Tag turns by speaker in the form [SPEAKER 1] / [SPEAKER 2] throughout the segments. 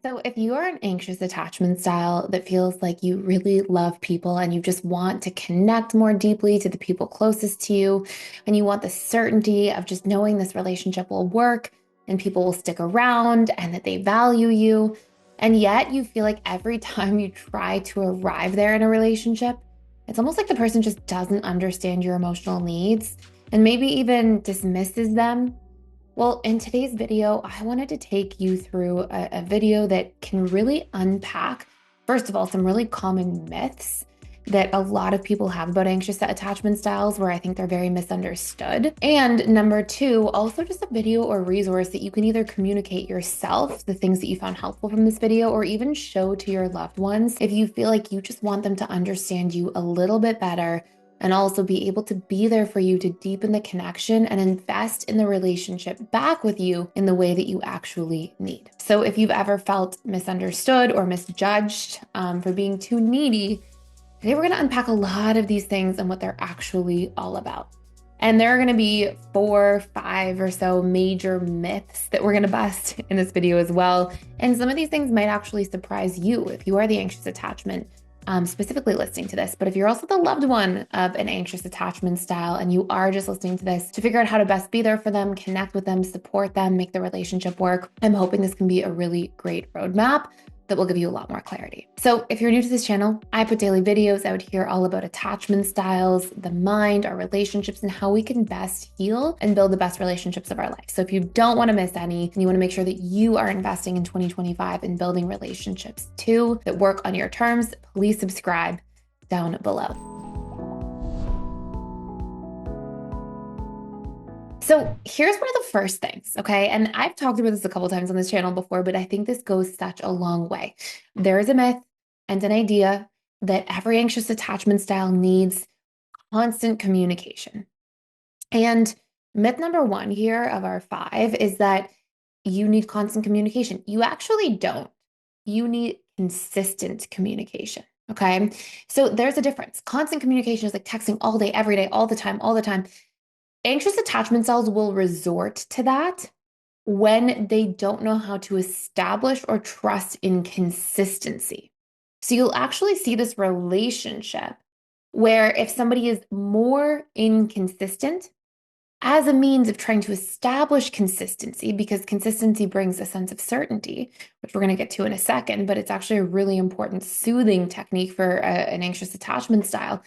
[SPEAKER 1] So, if you are an anxious attachment style that feels like you really love people and you just want to connect more deeply to the people closest to you, and you want the certainty of just knowing this relationship will work and people will stick around and that they value you, and yet you feel like every time you try to arrive there in a relationship, it's almost like the person just doesn't understand your emotional needs and maybe even dismisses them. Well, in today's video, I wanted to take you through a video that can really unpack, first of all, some really common myths that a lot of people have about anxious attachment styles, where I think they're very misunderstood. And number two, also just a video or resource that you can either communicate yourself, the things that you found helpful from this video, or even show to your loved ones if you feel like you just want them to understand you a little bit better and also be able to be there for you to deepen the connection and invest in the relationship back with you in the way that you actually need. So if you've ever felt misunderstood or misjudged for being too needy, today we're going to unpack a lot of these things and what they're actually all about. And there are going to be 4, 5 or so major myths that we're going to bust in this video as well. And some of these things might actually surprise you if you are the anxious attachment specifically listening to this. But if you're also the loved one of an anxious attachment style and you are just listening to this to figure out how to best be there for them, connect with them, support them, make the relationship work, I'm hoping this can be a really great roadmap that will give you a lot more clarity. So if you're new to this channel, I put daily videos out here all about attachment styles, the mind, our relationships, and how we can best heal and build the best relationships of our life. So if you don't want to miss any, and you want to make sure that you are investing in 2025 in building relationships too, that work on your terms, please subscribe down below. So here's one of the first things, okay? And I've talked about this a couple times on this channel before, but I think this goes such a long way. There is a myth and an idea that every anxious attachment style needs constant communication. And myth number one here of our 5 is that you need constant communication. You actually don't. You need consistent communication. Okay. So there's a difference. Constant communication is like texting all day, every day, all the time, all the time. Anxious attachment styles will resort to that when they don't know how to establish or trust in consistency. So you'll actually see this relationship where if somebody is more inconsistent as a means of trying to establish consistency, because consistency brings a sense of certainty, which we're going to get to in a second, but it's actually a really important soothing technique for an anxious attachment style.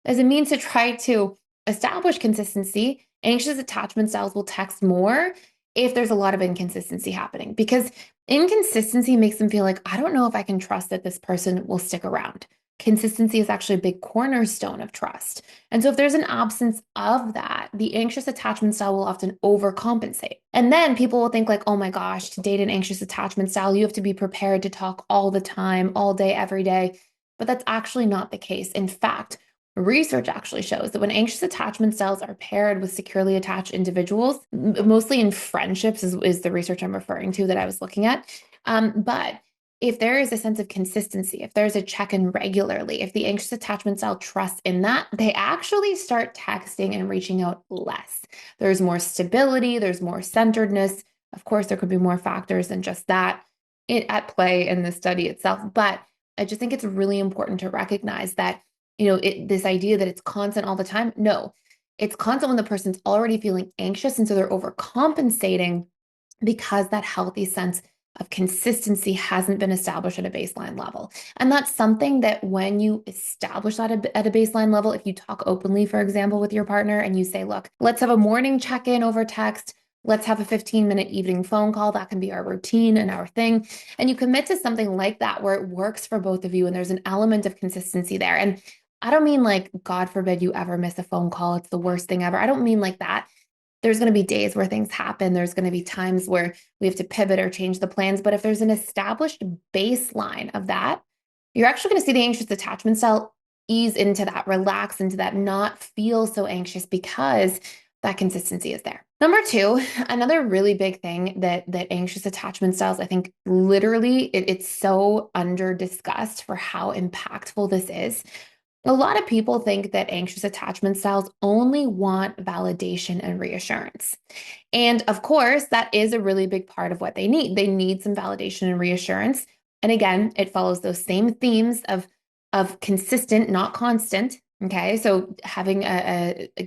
[SPEAKER 1] As a means to try to establish consistency, anxious attachment styles will text more if there's a lot of inconsistency happening, because inconsistency makes them feel like, I don't know if I can trust that this person will stick around. Consistency is actually a big cornerstone of trust. And so if there's an absence of that, the anxious attachment style will often overcompensate. And then people will think like, oh my gosh, to date an anxious attachment style, you have to be prepared to talk all the time, all day, every day. But that's actually not the case. In fact, research actually shows that when anxious attachment styles are paired with securely attached individuals, mostly in friendships is the research I'm referring to that I was looking at. But if there is a sense of consistency, if there's a check-in regularly, if the anxious attachment style trusts in that, they actually start texting and reaching out less. There's more stability, there's more centeredness. Of course, there could be more factors than just that at play in the study itself. But I just think it's really important to recognize that, this idea that it's constant all the time. No, it's constant when the person's already feeling anxious. And so they're overcompensating because that healthy sense of consistency hasn't been established at a baseline level. And that's something that when you establish that at a baseline level, if you talk openly, for example, with your partner and you say, look, let's have a morning check-in over text. Let's have a 15-minute evening phone call. That can be our routine and our thing. And you commit to something like that where it works for both of you and there's an element of consistency there. And I don't mean like, God forbid you ever miss a phone call. It's the worst thing ever. I don't mean like that. There's going to be days where things happen. There's going to be times where we have to pivot or change the plans. But if there's an established baseline of that, you're actually going to see the anxious attachment style ease into that, relax into that, not feel so anxious because that consistency is there. Number 2, another really big thing that anxious attachment styles, I think literally it's so under discussed for how impactful this is A lot of people think that anxious attachment styles only want validation and reassurance. And of course, that is a really big part of what they need. They need some validation and reassurance. And again, it follows those same themes of consistent, not constant. Okay. So having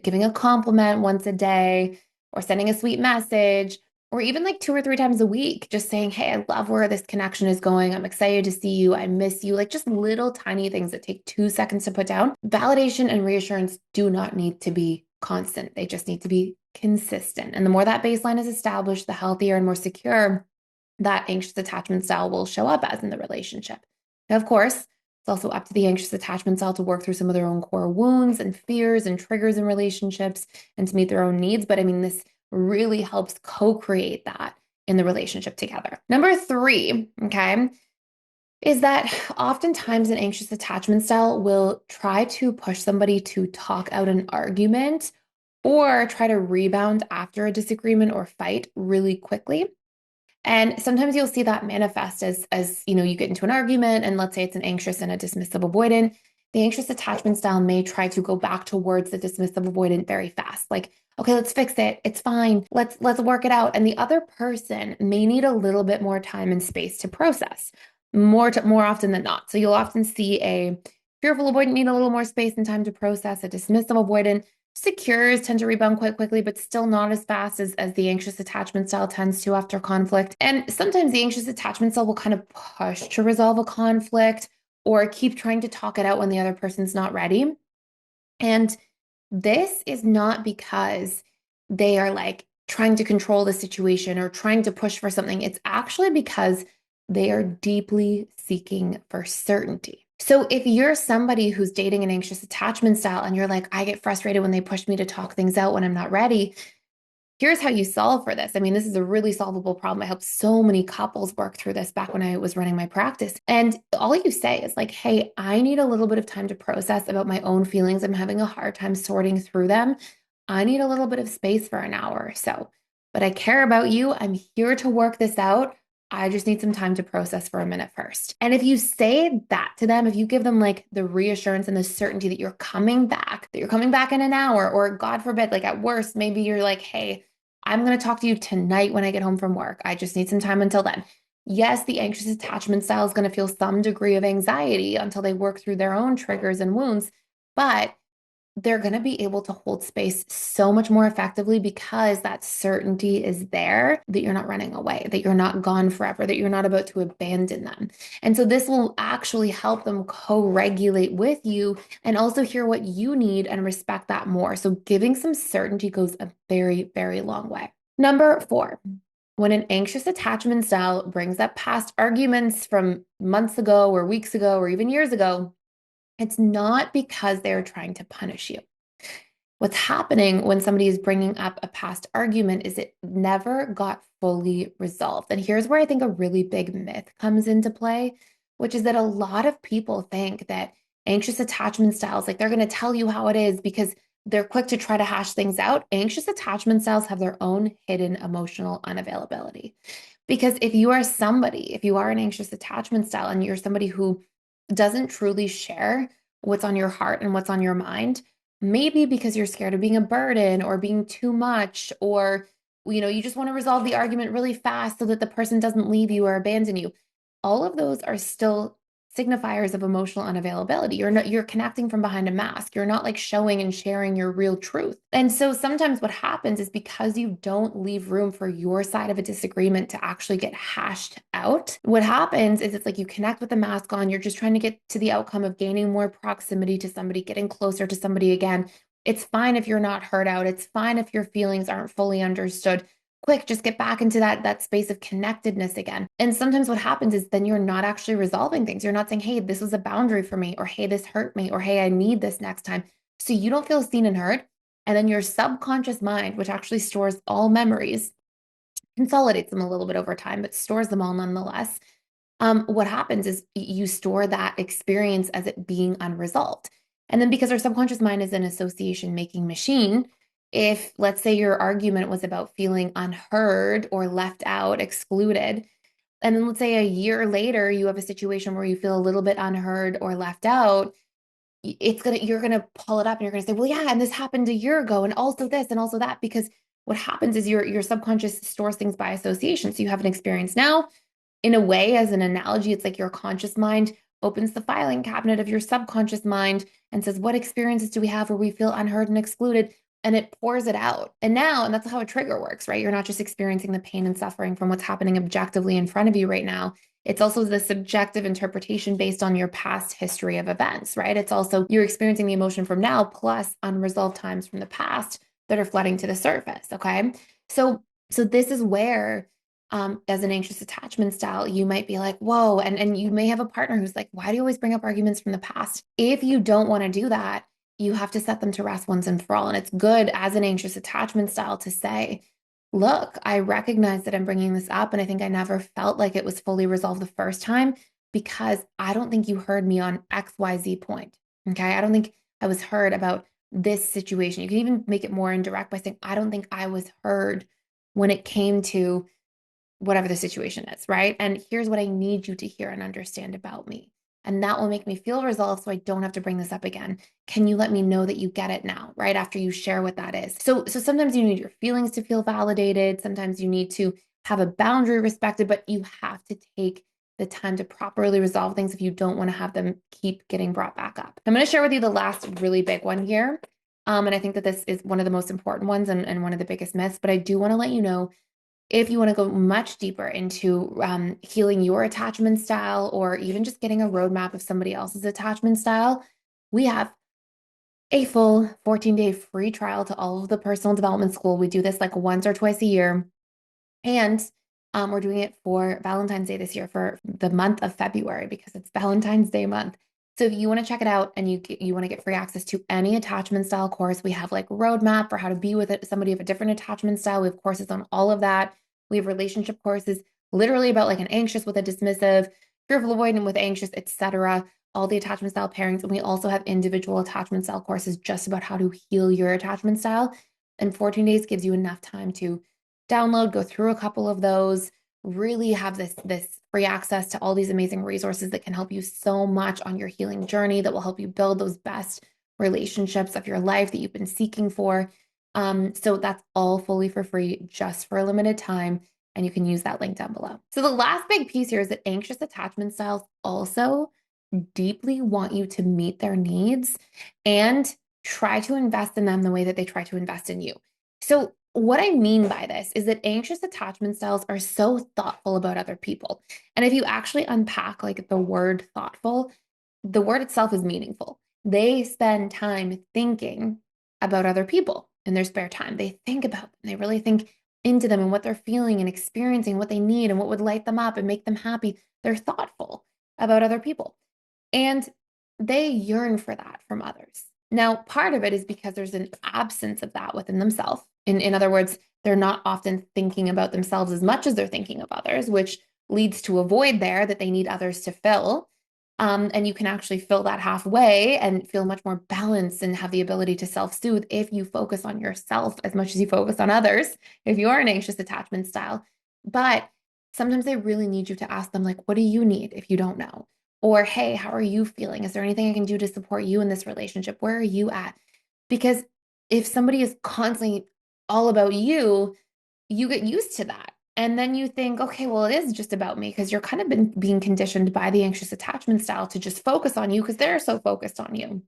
[SPEAKER 1] giving a compliment once a day or sending a sweet message or even like 2 or 3 times a week, just saying, hey, I love where this connection is going. I'm excited to see you. I miss you. Like just little tiny things that take 2 seconds to put down. Validation and reassurance do not need to be constant. They just need to be consistent. And the more that baseline is established, the healthier and more secure that anxious attachment style will show up as in the relationship. Now, of course, it's also up to the anxious attachment style to work through some of their own core wounds and fears and triggers in relationships and to meet their own needs. But I mean, this really helps co-create that in the relationship together. Number 3, okay, is that oftentimes an anxious attachment style will try to push somebody to talk out an argument or try to rebound after a disagreement or fight really quickly. And sometimes you'll see that manifest as you get into an argument and let's say it's an anxious and a dismissive avoidant. The anxious attachment style may try to go back towards the dismissive avoidant very fast. Like, okay, let's fix it. It's fine. Let's work it out. And the other person may need a little bit more time and space to process more often than not. So you'll often see a fearful avoidant need a little more space and time to process. A dismissive avoidant secures tend to rebound quite quickly, but still not as fast as the anxious attachment style tends to after conflict. And sometimes the anxious attachment style will kind of push to resolve a conflict or keep trying to talk it out when the other person's not ready. And this is not because they are like trying to control the situation or trying to push for something. It's actually because they are deeply seeking for certainty. So if you're somebody who's dating an anxious attachment style and you're like, I get frustrated when they push me to talk things out when I'm not ready, here's how you solve for this. I mean, this is a really solvable problem. I helped so many couples work through this back when I was running my practice. And all you say is like, hey, I need a little bit of time to process about my own feelings. I'm having a hard time sorting through them. I need a little bit of space for an hour or so, but I care about you. I'm here to work this out. I just need some time to process for a minute first. And if you say that to them, if you give them like the reassurance and the certainty that you're coming back, in an hour, or God forbid, like at worst, maybe you're like, hey, I'm going to talk to you tonight when I get home from work. I just need some time until then. Yes, the anxious attachment style is going to feel some degree of anxiety until they work through their own triggers and wounds, but they're going to be able to hold space so much more effectively because that certainty is there that you're not running away, that you're not gone forever, that you're not about to abandon them. And so this will actually help them co-regulate with you and also hear what you need and respect that more. So giving some certainty goes a very, very long way. Number 4, when an anxious attachment style brings up past arguments from months ago or weeks ago or even years ago, it's not because they're trying to punish you. What's happening when somebody is bringing up a past argument is it never got fully resolved. And here's where I think a really big myth comes into play, which is that a lot of people think that anxious attachment styles, like they're going to tell you how it is because they're quick to try to hash things out. Anxious attachment styles have their own hidden emotional unavailability. Because if you are an anxious attachment style and you're somebody who doesn't truly share what's on your heart and what's on your mind, maybe because you're scared of being a burden or being too much, or you just want to resolve the argument really fast so that the person doesn't leave you or abandon you. All of those are still signifiers of emotional unavailability. You're connecting from behind a mask. You're not like showing and sharing your real truth. And so sometimes what happens is because you don't leave room for your side of a disagreement to actually get hashed out, what happens is it's like you connect with the mask on, you're just trying to get to the outcome of gaining more proximity to somebody, getting closer to somebody again. It's fine if you're not heard out. It's fine if your feelings aren't fully understood. Quick, just get back into that space of connectedness again. And sometimes what happens is then you're not actually resolving things. You're not saying, hey, this was a boundary for me, or hey, this hurt me, or hey, I need this next time. So you don't feel seen and heard. And then your subconscious mind, which actually stores all memories, consolidates them a little bit over time, but stores them all nonetheless. What happens is you store that experience as it being unresolved. And then because our subconscious mind is an association making machine, if let's say your argument was about feeling unheard or left out, excluded, and then let's say a year later you have a situation where you feel a little bit unheard or left out, you're gonna pull it up and you're gonna say, well, yeah, and this happened a year ago, and also this and also that, because what happens is your subconscious stores things by association. So you have an experience now. In a way, as an analogy, it's like your conscious mind opens the filing cabinet of your subconscious mind and says, what experiences do we have where we feel unheard and excluded? And it pours it out. And that's how a trigger works, right? You're not just experiencing the pain and suffering from what's happening objectively in front of you right now. It's also the subjective interpretation based on your past history of events, right? It's also you're experiencing the emotion from now plus unresolved times from the past that are flooding to the surface. Okay. So this is where as an anxious attachment style, you might be like, whoa, and you may have a partner who's like, why do you always bring up arguments from the past? If you don't want to do that, you have to set them to rest once and for all. And it's good as an anxious attachment style to say, look, I recognize that I'm bringing this up, and I think I never felt like it was fully resolved the first time because I don't think you heard me on XYZ point. Okay. I don't think I was heard about this situation. You can even make it more indirect by saying, I don't think I was heard when it came to whatever the situation is, right? And here's what I need you to hear and understand about me. And that will make me feel resolved so I don't have to bring this up again. Can you let me know that you get it now, right? After you share what that is. So sometimes you need your feelings to feel validated. Sometimes you need to have a boundary respected, but you have to take the time to properly resolve things if you don't want to have them keep getting brought back up. I'm going to share with you the last really big one here. And I think that this is one of the most important ones and one of the biggest myths, but I do want to let you know if you want to go much deeper into healing your attachment style or even just getting a roadmap of somebody else's attachment style, we have a full 14-day free trial to all of the personal development school. We do this like once or twice a year. And we're doing it for Valentine's Day this year for the month of February because it's Valentine's Day month. So if you want to check it out and you want to get free access to any attachment style course, we have like roadmap for how to be with somebody of a different attachment style. We have courses on all of that. We have relationship courses literally about like an anxious with a dismissive, fearful avoidant with anxious, etc. All the attachment style pairings. And we also have individual attachment style courses just about how to heal your attachment style. And 14 days gives you enough time to download, go through a couple of those, really have this free access to all these amazing resources that can help you so much on your healing journey, that will help you build those best relationships of your life that you've been seeking for. So that's all fully for free, just for a limited time. And you can use that link down below. So the last big piece here is that anxious attachment styles also deeply want you to meet their needs and try to invest in them the way that they try to invest in you. So what I mean by this is that anxious attachment styles are so thoughtful about other people. And if you actually unpack like the word thoughtful, the word itself is meaningful. They spend time thinking about other people in their spare time. They think about them. They really think into them and what they're feeling and experiencing, what they need and what would light them up and make them happy. They're thoughtful about other people. And they yearn for that from others. Now, part of it is because there's an absence of that within themselves. In other words, they're not often thinking about themselves as much as they're thinking of others, which leads to a void there that they need others to fill. And you can actually fill that halfway and feel much more balanced and have the ability to self-soothe if you focus on yourself as much as you focus on others, if you are an anxious attachment style. But sometimes they really need you to ask them, like, what do you need if you don't know? Or, hey, how are you feeling? Is there anything I can do to support you in this relationship? Where are you at? Because if somebody is constantly all about you, you get used to that. And then you think, okay, well, it is just about me because you're kind of been being conditioned by the anxious attachment style to just focus on you because they're so focused on you.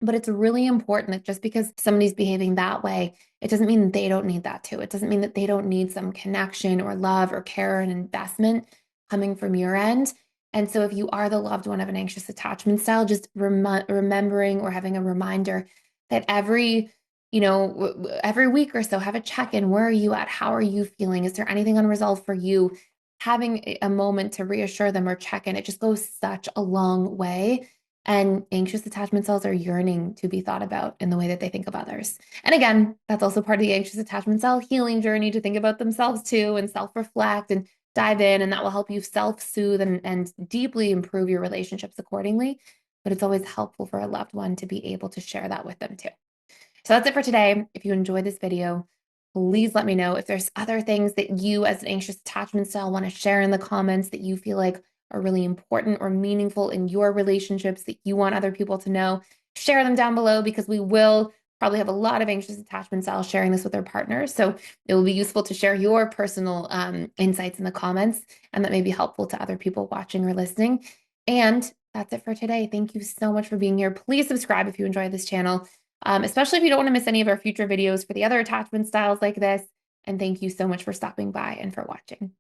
[SPEAKER 1] But it's really important that just because somebody's behaving that way, it doesn't mean that they don't need that too. It doesn't mean that they don't need some connection or love or care and investment coming from your end. And so if you are the loved one of an anxious attachment style, just remembering or having a reminder that every week or so, have a check-in. Where are you at? How are you feeling? Is there anything unresolved for you? Having a moment to reassure them or check in, it just goes such a long way. And anxious attachment styles are yearning to be thought about in the way that they think of others. And again, that's also part of the anxious attachment style healing journey, to think about themselves too and self-reflect and dive in. And that will help you self-soothe and deeply improve your relationships accordingly. But it's always helpful for a loved one to be able to share that with them too. So that's it for today. If you enjoyed this video, please let me know if there's other things that you as an anxious attachment style want to share in the comments that you feel like are really important or meaningful in your relationships that you want other people to know. share them down below because we will probably have a lot of anxious attachment styles sharing this with our partners. So it will be useful to share your personal insights in the comments, and that may be helpful to other people watching or listening. And that's it for today. Thank you so much for being here. Please subscribe if you enjoy this channel, especially if you don't want to miss any of our future videos for the other attachment styles like this. And thank you so much for stopping by and for watching.